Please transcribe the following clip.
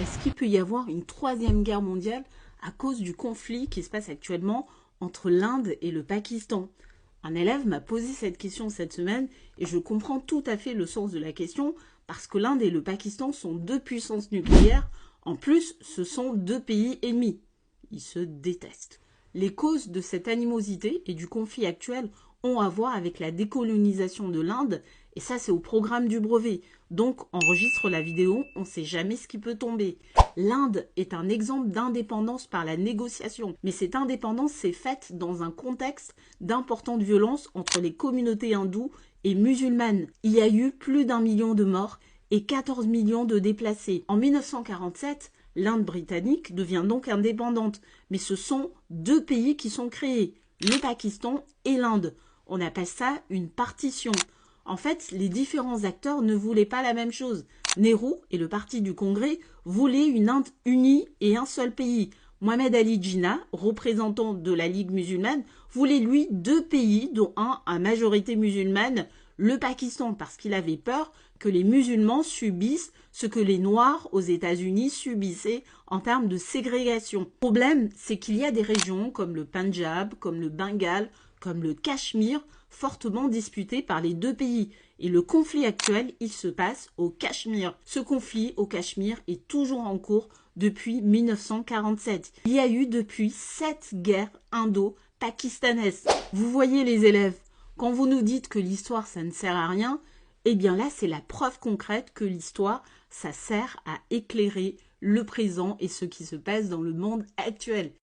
Est-ce qu'il peut y avoir une troisième guerre mondiale à cause du conflit qui se passe actuellement entre l'Inde et le Pakistan? Un élève m'a posé cette question cette semaine et je comprends tout à fait le sens de la question parce que l'Inde et le Pakistan sont deux puissances nucléaires. En plus, ce sont deux pays ennemis. Ils se détestent. Les causes de cette animosité et du conflit actuel ont à voir avec la décolonisation de l'Inde, et ça c'est au programme du brevet. Donc enregistre la vidéo, on ne sait jamais ce qui peut tomber. L'Inde est un exemple d'indépendance par la négociation, mais cette indépendance s'est faite dans un contexte d'importante violence entre les communautés hindoues et musulmanes. Il y a eu plus d'1 million de morts et 14 millions de déplacés. En 1947, l'Inde britannique devient donc indépendante, mais ce sont deux pays qui sont créés, le Pakistan et l'Inde. On appelle ça une partition. En fait, les différents acteurs ne voulaient pas la même chose. Nehru et le parti du Congrès voulaient une Inde unie et un seul pays. Mohamed Ali Jinnah, représentant de la Ligue musulmane, voulait lui deux pays, dont un à majorité musulmane, le Pakistan, parce qu'il avait peur que les musulmans subissent ce que les Noirs aux États-Unis subissaient en termes de ségrégation. Le problème, c'est qu'il y a des régions comme le Punjab, comme le Bengale, comme le Cachemire, fortement disputées par les deux pays. Et le conflit actuel, il se passe au Cachemire. Ce conflit au Cachemire est toujours en cours depuis 1947. Il y a eu depuis 7 guerres indo-pakistanaises. Vous voyez les élèves, quand vous nous dites que l'histoire, ça ne sert à rien, eh bien là, c'est la preuve concrète que l'histoire, ça sert à éclairer le présent et ce qui se passe dans le monde actuel.